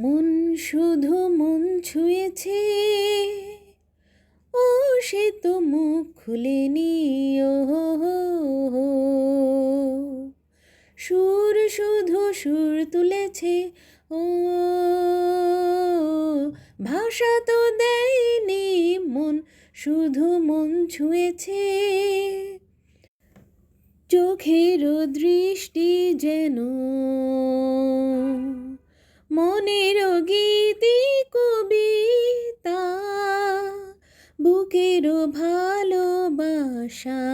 মন শুধু মন ছুঁয়েছে, ও সে তো মুখ খুলেনি। ও সুর শুধু সুর তুলেছে, ও ভাষা তো দেয়নি। মন শুধু মন ছুঁয়েছে, চোখের দৃষ্টি যেন মনের গীতি কবিতা, বুকের ভালোবাসা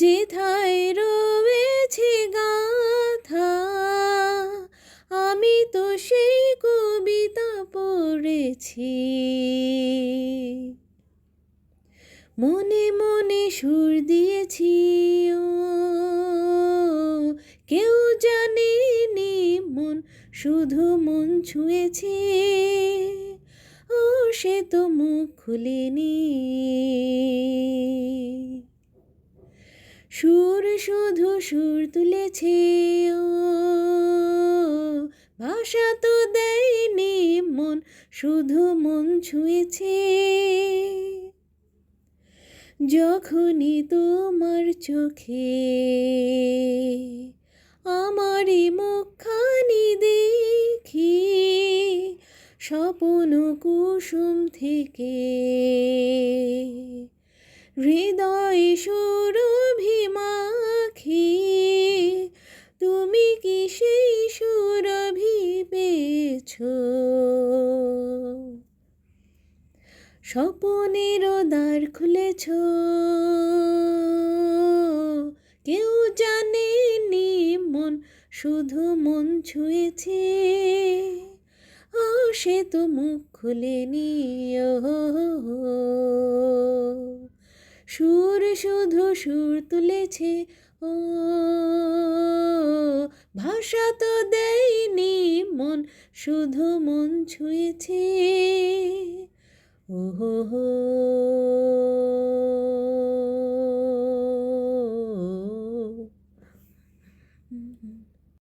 যেথায় রয়েছে গাথা। আমি তো সেই কবিতা পড়েছি, মনে মনে সুর দিয়েছি। ও কেউ জানেনি, মন শুধু মন ছুঁয়েছে, ও সে তো মুখ খুলেনি। সুর শুধু সুর তুলেছে, ও ভাষা তো দেয়নি। মন শুধু মন ছুঁয়েছে, যখনই তোমার চোখে আমারই মুখখানি দেখি, স্বপ্ন কুসুম থেকে হৃদয় সুরভি মাখি। তুমি কি সেই সুরভি পেয়েছো? স্বপনের দ্বার খুলেছ, কেউ জানেনি। মন শুধু মন ছুঁয়েছে, ও সে তো মুখ খুলেনি। ও সুর শুধু সুর তুলেছে, ও ভাষা তো দেয়নি। মন শুধু মন ছুঁয়েছে। ও হো হো।